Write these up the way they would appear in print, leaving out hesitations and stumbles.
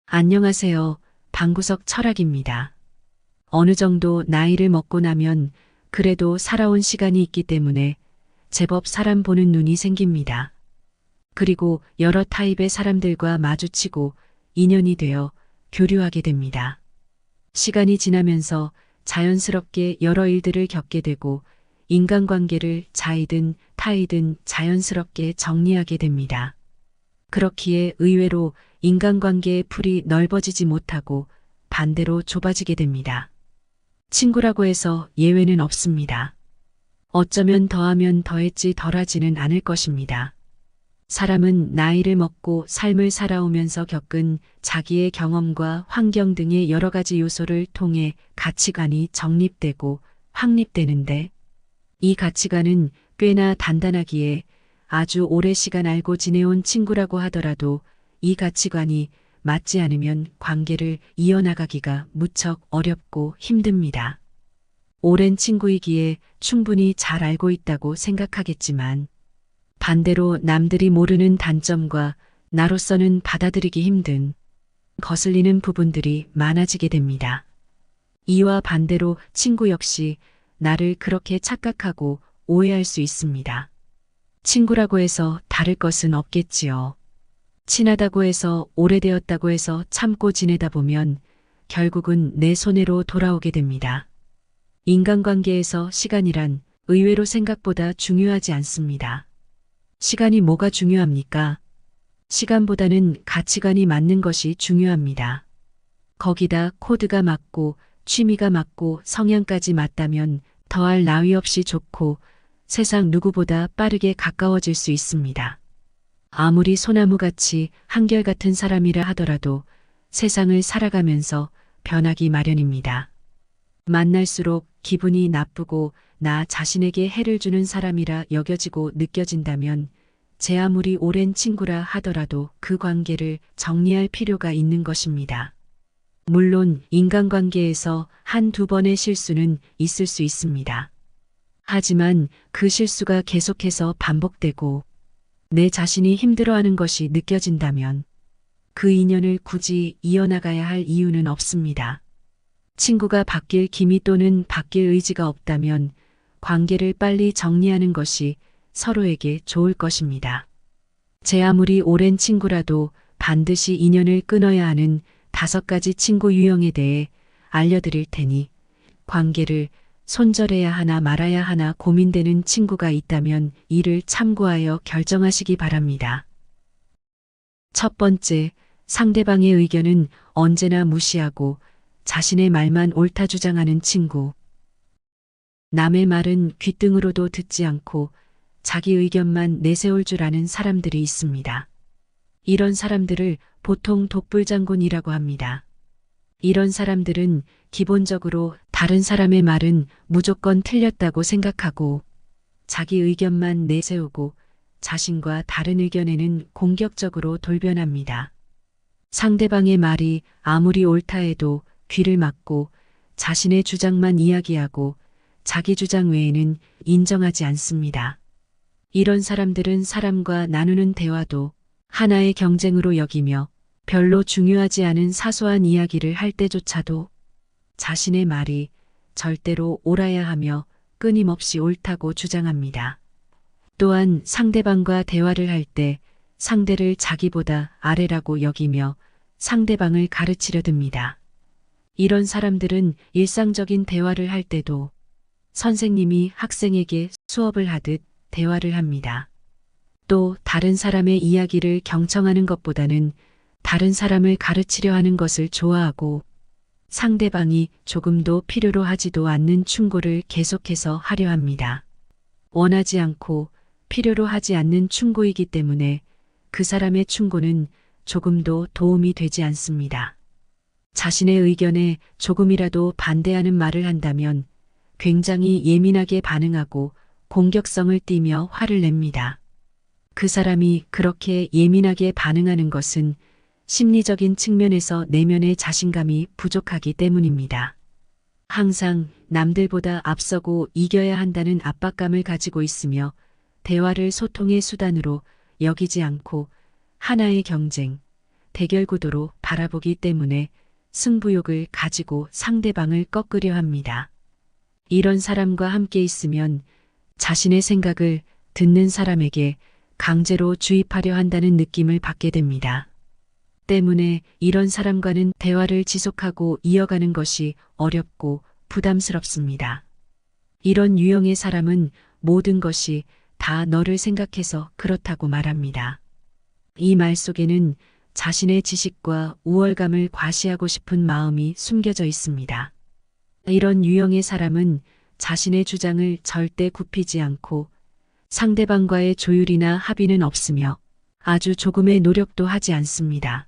안녕하세요. 방구석 철학입니다. 어느 정도 나이를 먹고 나면 그래도 살아온 시간이 있기 때문에 제법 사람 보는 눈이 생깁니다. 그리고 여러 타입의 사람들과 마주치고 인연이 되어 교류하게 됩니다. 시간이 지나면서 자연스럽게 여러 일들을 겪게 되고 인간관계를 자이든 타이든 자연스럽게 정리하게 됩니다. 그렇기에 의외로 인간관계의 풀이 넓어지지 못하고 반대로 좁아지게 됩니다. 친구라고 해서 예외는 없습니다. 어쩌면 더하면 더했지 덜하지는 않을 것입니다. 사람은 나이를 먹고 삶을 살아오면서 겪은 자기의 경험과 환경 등의 여러 가지 요소를 통해 가치관이 정립되고 확립되는데, 이 가치관은 꽤나 단단하기에 아주 오래 시간 알고 지내온 친구라고 하더라도 이 가치관이 맞지 않으면 관계를 이어나가기가 무척 어렵고 힘듭니다. 오랜 친구이기에 충분히 잘 알고 있다고 생각하겠지만, 반대로 남들이 모르는 단점과 나로서는 받아들이기 힘든 거슬리는 부분들이 많아지게 됩니다. 이와 반대로 친구 역시 나를 그렇게 착각하고 오해할 수 있습니다. 친구라고 해서 다를 것은 없겠지요. 친하다고 해서 오래되었다고 해서 참고 지내다 보면 결국은 내 손해로 돌아오게 됩니다. 인간관계에서 시간이란 의외로 생각보다 중요하지 않습니다. 시간이 뭐가 중요합니까? 시간보다는 가치관이 맞는 것이 중요합니다. 거기다 코드가 맞고 취미가 맞고 성향까지 맞다면 더할 나위 없이 좋고 세상 누구보다 빠르게 가까워질 수 있습니다. 아무리 소나무같이 한결같은 사람이라 하더라도 세상을 살아가면서 변하기 마련입니다. 만날수록 기분이 나쁘고 나 자신에게 해를 주는 사람이라 여겨지고 느껴진다면 제 아무리 오랜 친구라 하더라도 그 관계를 정리할 필요가 있는 것입니다. 물론 인간관계에서 한두 번의 실수는 있을 수 있습니다. 하지만 그 실수가 계속해서 반복되고 내 자신이 힘들어하는 것이 느껴진다면 그 인연을 굳이 이어나가야 할 이유는 없습니다. 친구가 바뀔 기미 또는 바뀔 의지가 없다면 관계를 빨리 정리하는 것이 서로에게 좋을 것입니다. 제 아무리 오랜 친구라도 반드시 인연을 끊어야 하는 5가지 친구 유형에 대해 알려드릴 테니 관계를 손절해야 하나 말아야 하나 고민되는 친구가 있다면 이를 참고하여 결정하시기 바랍니다. 첫 번째, 상대방의 의견은 언제나 무시하고 자신의 말만 옳다 주장하는 친구. 남의 말은 귓등으로도 듣지 않고 자기 의견만 내세울 줄 아는 사람들이 있습니다. 이런 사람들을 보통 독불장군이라고 합니다. 이런 사람들은 기본적으로 다른 사람의 말은 무조건 틀렸다고 생각하고 자기 의견만 내세우고 자신과 다른 의견에는 공격적으로 돌변합니다. 상대방의 말이 아무리 옳다 해도 귀를 막고 자신의 주장만 이야기하고 자기 주장 외에는 인정하지 않습니다. 이런 사람들은 사람과 나누는 대화도 하나의 경쟁으로 여기며 별로 중요하지 않은 사소한 이야기를 할 때조차도 자신의 말이 절대로 옳아야 하며 끊임없이 옳다고 주장합니다. 또한 상대방과 대화를 할 때 상대를 자기보다 아래라고 여기며 상대방을 가르치려 듭니다. 이런 사람들은 일상적인 대화를 할 때도 선생님이 학생에게 수업을 하듯 대화를 합니다. 또 다른 사람의 이야기를 경청하는 것보다는 다른 사람을 가르치려 하는 것을 좋아하고 상대방이 조금도 필요로 하지도 않는 충고를 계속해서 하려 합니다. 원하지 않고 필요로 하지 않는 충고이기 때문에 그 사람의 충고는 조금도 도움이 되지 않습니다. 자신의 의견에 조금이라도 반대하는 말을 한다면 굉장히 예민하게 반응하고 공격성을 띠며 화를 냅니다. 그 사람이 그렇게 예민하게 반응하는 것은 심리적인 측면에서 내면의 자신감이 부족하기 때문입니다. 항상 남들보다 앞서고 이겨야 한다는 압박감을 가지고 있으며 대화를 소통의 수단으로 여기지 않고 하나의 경쟁, 대결 구도로 바라보기 때문에 승부욕을 가지고 상대방을 꺾으려 합니다. 이런 사람과 함께 있으면 자신의 생각을 듣는 사람에게 강제로 주입하려 한다는 느낌을 받게 됩니다. 때문에 이런 사람과는 대화를 지속하고 이어가는 것이 어렵고 부담스럽습니다. 이런 유형의 사람은 모든 것이 다 너를 생각해서 그렇다고 말합니다. 이 말 속에는 자신의 지식과 우월감을 과시하고 싶은 마음이 숨겨져 있습니다. 이런 유형의 사람은 자신의 주장을 절대 굽히지 않고 상대방과의 조율이나 합의는 없으며 아주 조금의 노력도 하지 않습니다.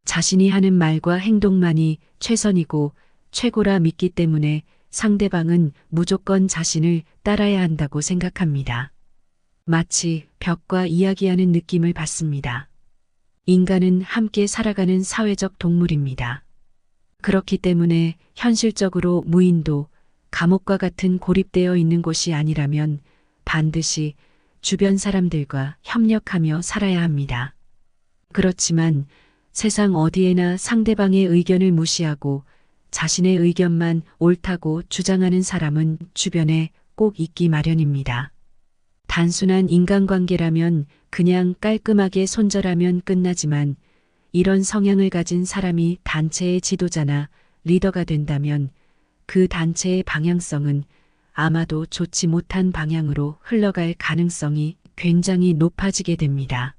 자신이 하는 말과 행동만이 최선이고 최고라 믿기 때문에 상대방은 무조건 자신을 따라야 한다고 생각합니다. 마치 벽과 이야기하는 느낌을 받습니다. 인간은 함께 살아가는 사회적 동물입니다. 그렇기 때문에 현실적으로 무인도, 감옥과 같은 고립되어 있는 곳이 아니라면 반드시 주변 사람들과 협력하며 살아야 합니다. 그렇지만 세상 어디에나 상대방의 의견을 무시하고 자신의 의견만 옳다고 주장하는 사람은 주변에 꼭 있기 마련입니다. 단순한 인간관계라면 그냥 깔끔하게 손절하면 끝나지만 이런 성향을 가진 사람이 단체의 지도자나 리더가 된다면 그 단체의 방향성은 아마도 좋지 못한 방향으로 흘러갈 가능성이 굉장히 높아지게 됩니다.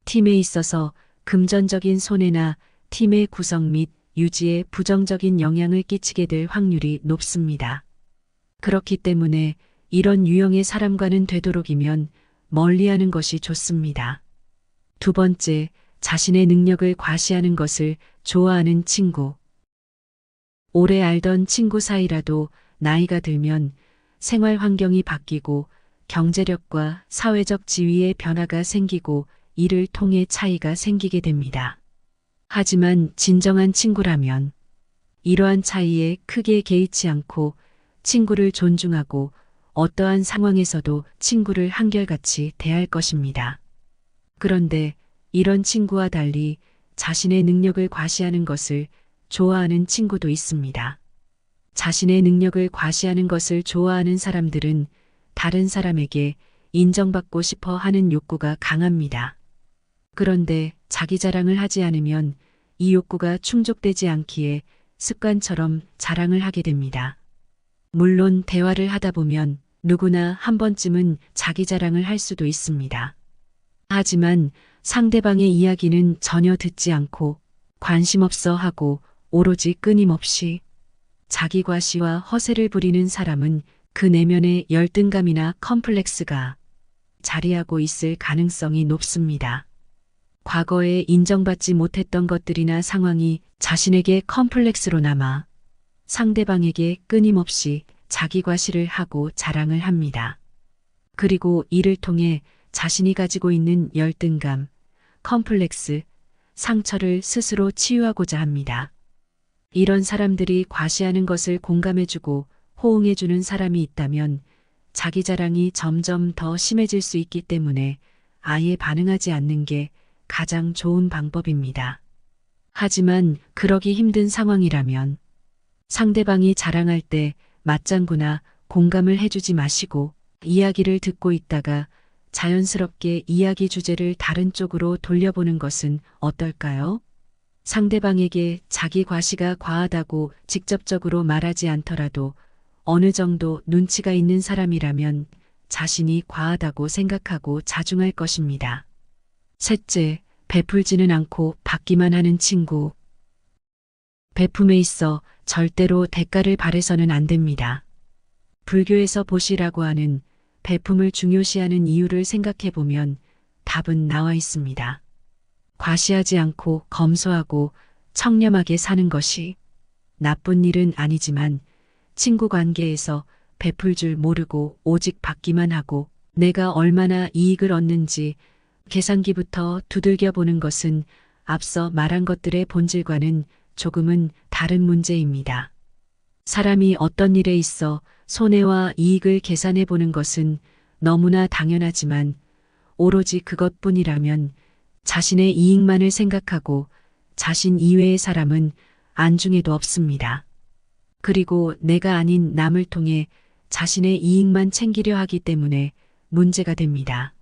팀에 있어서 금전적인 손해나 팀의 구성 및 유지에 부정적인 영향을 끼치게 될 확률이 높습니다. 그렇기 때문에 이런 유형의 사람과는 되도록이면 멀리하는 것이 좋습니다. 두 번째, 자신의 능력을 과시하는 것을 좋아하는 친구. 오래 알던 친구 사이라도 나이가 들면 생활 환경이 바뀌고 경제력과 사회적 지위의 변화가 생기고 이를 통해 차이가 생기게 됩니다. 하지만 진정한 친구라면 이러한 차이에 크게 개의치 않고 친구를 존중하고 어떠한 상황에서도 친구를 한결같이 대할 것입니다. 그런데 이런 친구와 달리 자신의 능력을 과시하는 것을 좋아하는 친구도 있습니다. 자신의 능력을 과시하는 것을 좋아하는 사람들은 다른 사람에게 인정받고 싶어 하는 욕구가 강합니다. 그런데 자기 자랑을 하지 않으면 이 욕구가 충족되지 않기에 습관처럼 자랑을 하게 됩니다. 물론 대화를 하다 보면 누구나 한 번쯤은 자기 자랑을 할 수도 있습니다. 하지만 상대방의 이야기는 전혀 듣지 않고 관심 없어 하고 오로지 끊임없이 자기 과시와 허세를 부리는 사람은 그 내면의 열등감이나 컴플렉스가 자리하고 있을 가능성이 높습니다. 과거에 인정받지 못했던 것들이나 상황이 자신에게 컴플렉스로 남아 상대방에게 끊임없이 자기 과시를 하고 자랑을 합니다. 그리고 이를 통해 자신이 가지고 있는 열등감, 컴플렉스, 상처를 스스로 치유하고자 합니다. 이런 사람들이 과시하는 것을 공감해주고 호응해주는 사람이 있다면 자기 자랑이 점점 더 심해질 수 있기 때문에 아예 반응하지 않는 게 가장 좋은 방법입니다. 하지만 그러기 힘든 상황이라면 상대방이 자랑할 때 맞장구나 공감을 해주지 마시고 이야기를 듣고 있다가 자연스럽게 이야기 주제를 다른 쪽으로 돌려보는 것은 어떨까요? 상대방에게 자기 과시가 과하다고 직접적으로 말하지 않더라도 어느 정도 눈치가 있는 사람이라면 자신이 과하다고 생각하고 자중할 것입니다. 셋째, 베풀지는 않고 받기만 하는 친구. 베품에 있어 절대로 대가를 바래서는 안 됩니다. 불교에서 보시라고 하는 베품을 중요시하는 이유를 생각해 보면 답은 나와 있습니다. 과시하지 않고 검소하고 청렴하게 사는 것이 나쁜 일은 아니지만 친구 관계에서 베풀 줄 모르고 오직 받기만 하고 내가 얼마나 이익을 얻는지 계산기부터 두들겨 보는 것은 앞서 말한 것들의 본질과는 조금은 다른 문제입니다. 사람이 어떤 일에 있어 손해와 이익을 계산해 보는 것은 너무나 당연하지만 오로지 그것뿐이라면 자신의 이익만을 생각하고 자신 이외의 사람은 안중에도 없습니다. 그리고 내가 아닌 남을 통해 자신의 이익만 챙기려 하기 때문에 문제가 됩니다.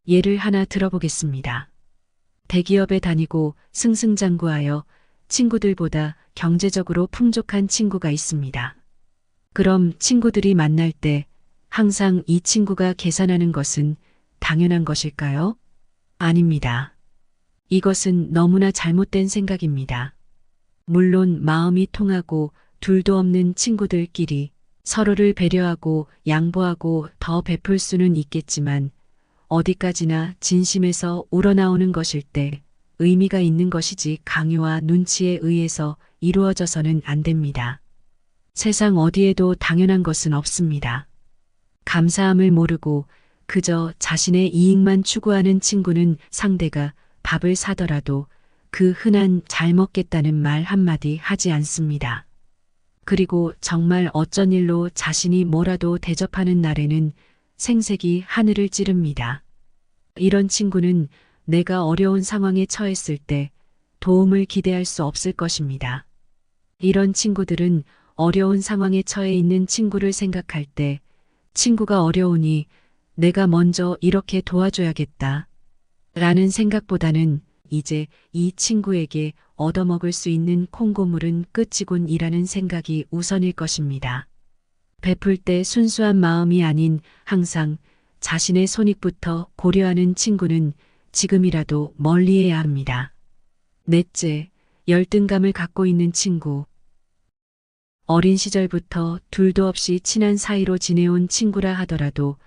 예를 하나 들어보겠습니다. 대기업에 다니고 승승장구하여 친구들보다 경제적으로 풍족한 친구가 있습니다. 그럼 친구들이 만날 때 항상 이 친구가 계산하는 것은 당연한 것일까요? 아닙니다. 이것은 너무나 잘못된 생각입니다. 물론 마음이 통하고 둘도 없는 친구들끼리 서로를 배려하고 양보하고 더 베풀 수는 있겠지만 어디까지나 진심에서 우러나오는 것일 때 의미가 있는 것이지 강요와 눈치에 의해서 이루어져서는 안 됩니다. 세상 어디에도 당연한 것은 없습니다. 감사함을 모르고 그저 자신의 이익만 추구하는 친구는 상대가 밥을 사더라도 그 흔한 잘 먹겠다는 말 한마디 하지 않습니다. 그리고 정말 어쩐 일로 자신이 뭐라도 대접하는 날에는 생색이 하늘을 찌릅니다. 이런 친구는 내가 어려운 상황에 처했을 때 도움을 기대할 수 없을 것입니다. 이런 친구들은 어려운 상황에 처해 있는 친구를 생각할 때 친구가 어려우니 내가 먼저 이렇게 도와줘야겠다 라는 생각보다는 이제 이 친구에게 얻어먹을 수 있는 콩고물은 끝이군이라는 생각이 우선일 것입니다. 베풀 때 순수한 마음이 아닌 항상 자신의 손익부터 고려하는 친구는 지금이라도 멀리해야 합니다. 넷째, 열등감을 갖고 있는 친구. 어린 시절부터 둘도 없이 친한 사이로 지내온 친구라 하더라도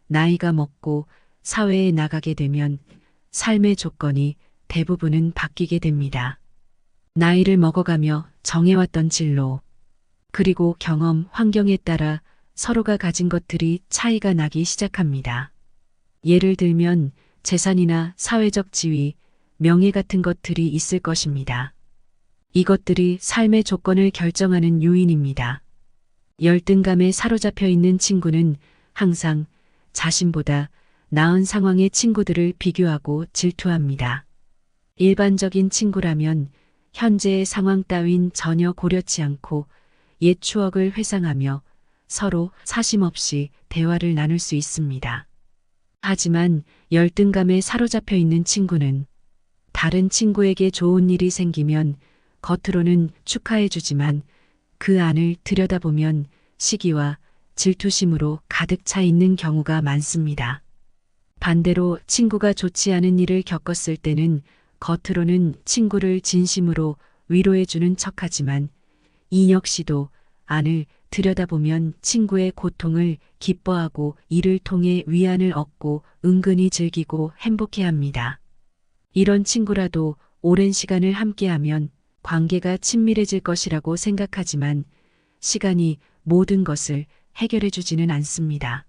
나이가 먹고 사회에 나가게 되면 삶의 조건이 대부분은 바뀌게 됩니다. 나이를 먹어가며 정해왔던 진로, 그리고 경험, 환경에 따라 서로가 가진 것들이 차이가 나기 시작합니다. 예를 들면 재산이나 사회적 지위, 명예 같은 것들이 있을 것입니다. 이것들이 삶의 조건을 결정하는 요인입니다. 열등감에 사로잡혀 있는 친구는 항상 자신보다 나은 상황의 친구들을 비교하고 질투합니다. 일반적인 친구라면 현재의 상황 따윈 전혀 고려치 않고 옛 추억을 회상하며 서로 사심없이 대화를 나눌 수 있습니다. 하지만 열등감에 사로잡혀 있는 친구는 다른 친구에게 좋은 일이 생기면 겉으로는 축하해주지만 그 안을 들여다보면 시기와 질투심으로 가득 차 있는 경우가 많습니다. 반대로 친구가 좋지 않은 일을 겪었을 때는 겉으로는 친구를 진심으로 위로해주는 척하지만 이 역시도 안을 들여다보면 친구의 고통을 기뻐하고 이를 통해 위안을 얻고 은근히 즐기고 행복해합니다. 이런 친구라도 오랜 시간을 함께하면 관계가 친밀해질 것이라고 생각하지만 시간이 모든 것을 해결해주지는 않습니다.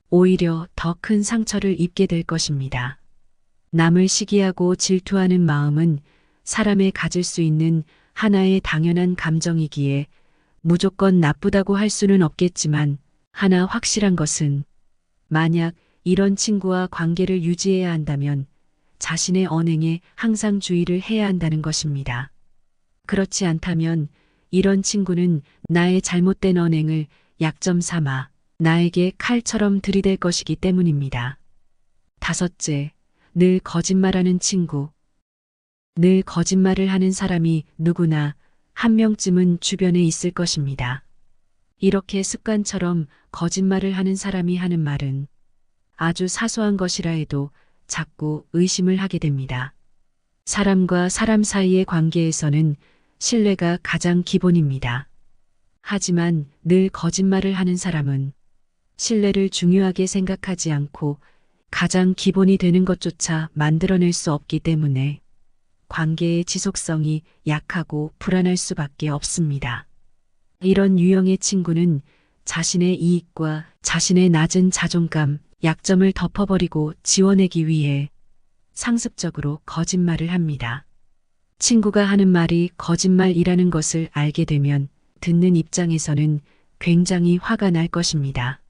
오히려 더 큰 상처를 입게 될 것입니다. 남을 시기하고 질투하는 마음은 사람의 가질 수 있는 하나의 당연한 감정이기에 무조건 나쁘다고 할 수는 없겠지만 하나 확실한 것은 만약 이런 친구와 관계를 유지해야 한다면 자신의 언행에 항상 주의를 해야 한다는 것입니다. 그렇지 않다면 이런 친구는 나의 잘못된 언행을 약점 삼아 나에게 칼처럼 들이댈 것이기 때문입니다. 다섯째, 늘 거짓말하는 친구. 늘 거짓말을 하는 사람이 누구나 한 명쯤은 주변에 있을 것입니다. 이렇게 습관처럼 거짓말을 하는 사람이 하는 말은 아주 사소한 것이라 해도 자꾸 의심을 하게 됩니다. 사람과 사람 사이의 관계에서는 신뢰가 가장 기본입니다. 하지만 늘 거짓말을 하는 사람은 신뢰를 중요하게 생각하지 않고 가장 기본이 되는 것조차 만들어낼 수 없기 때문에 관계의 지속성이 약하고 불안할 수밖에 없습니다. 이런 유형의 친구는 자신의 이익과 자신의 낮은 자존감, 약점을 덮어버리고 지워내기 위해 상습적으로 거짓말을 합니다. 친구가 하는 말이 거짓말이라는 것을 알게 되면 듣는 입장에서는 굉장히 화가 날 것입니다.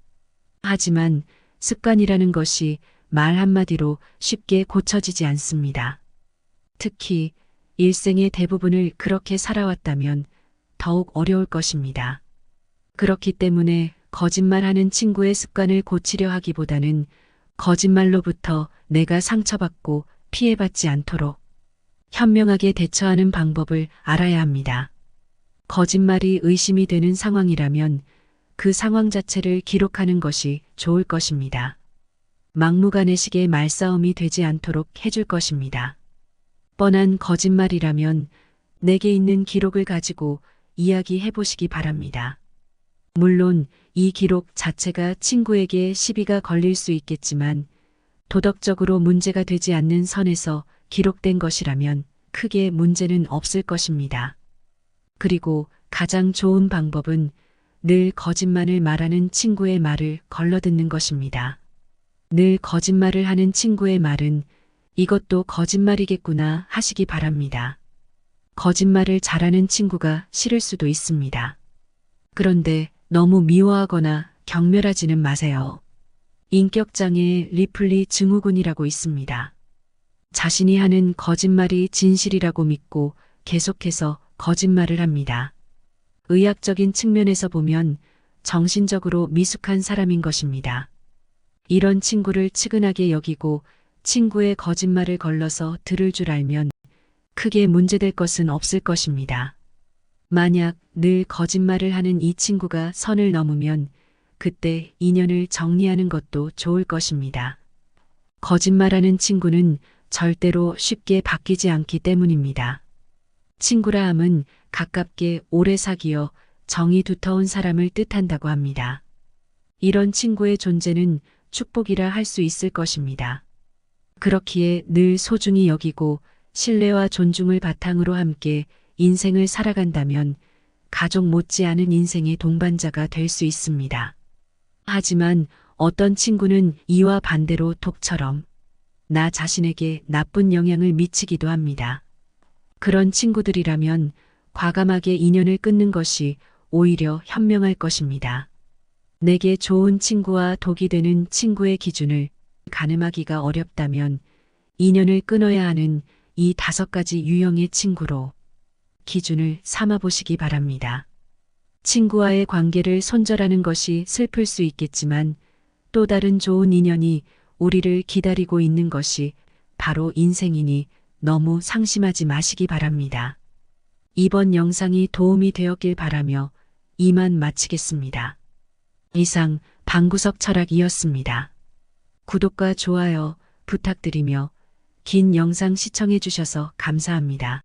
하지만 습관이라는 것이 말 한마디로 쉽게 고쳐지지 않습니다. 특히 일생의 대부분을 그렇게 살아왔다면 더욱 어려울 것입니다. 그렇기 때문에 거짓말하는 친구의 습관을 고치려 하기보다는 거짓말로부터 내가 상처받고 피해받지 않도록 현명하게 대처하는 방법을 알아야 합니다. 거짓말이 의심이 되는 상황이라면 그 상황 자체를 기록하는 것이 좋을 것입니다. 막무가내식의 말싸움이 되지 않도록 해줄 것입니다. 뻔한 거짓말이라면 내게 있는 기록을 가지고 이야기해 보시기 바랍니다. 물론 이 기록 자체가 친구에게 시비가 걸릴 수 있겠지만 도덕적으로 문제가 되지 않는 선에서 기록된 것이라면 크게 문제는 없을 것입니다. 그리고 가장 좋은 방법은 늘 거짓말을 말하는 친구의 말을 걸러듣는 것입니다. 늘 거짓말을 하는 친구의 말은 이것도 거짓말이겠구나 하시기 바랍니다. 거짓말을 잘하는 친구가 싫을 수도 있습니다. 그런데 너무 미워하거나 경멸하지는 마세요. 인격장애의 리플리 증후군이라고 있습니다. 자신이 하는 거짓말이 진실이라고 믿고 계속해서 거짓말을 합니다. 의학적인 측면에서 보면 정신적으로 미숙한 사람인 것입니다. 이런 친구를 측은하게 여기고 친구의 거짓말을 걸러서 들을 줄 알면 크게 문제될 것은 없을 것입니다. 만약 늘 거짓말을 하는 이 친구가 선을 넘으면 그때 인연을 정리하는 것도 좋을 것입니다. 거짓말하는 친구는 절대로 쉽게 바뀌지 않기 때문입니다. 친구라 함은 가깝게 오래 사귀어 정이 두터운 사람을 뜻한다고 합니다. 이런 친구의 존재는 축복이라 할 수 있을 것입니다. 그렇기에 늘 소중히 여기고 신뢰와 존중을 바탕으로 함께 인생을 살아간다면 가족 못지않은 인생의 동반자가 될 수 있습니다. 하지만 어떤 친구는 이와 반대로 독처럼 나 자신에게 나쁜 영향을 미치기도 합니다. 그런 친구들이라면 과감하게 인연을 끊는 것이 오히려 현명할 것입니다. 내게 좋은 친구와 독이 되는 친구의 기준을 가늠하기가 어렵다면 인연을 끊어야 하는 이 5가지 유형의 친구로 기준을 삼아 보시기 바랍니다. 친구와의 관계를 손절하는 것이 슬플 수 있겠지만 또 다른 좋은 인연이 우리를 기다리고 있는 것이 바로 인생이니 너무 상심하지 마시기 바랍니다. 이번 영상이 도움이 되었길 바라며 이만 마치겠습니다. 이상 방구석 철학이었습니다. 구독과 좋아요 부탁드리며 긴 영상 시청해 주셔서 감사합니다.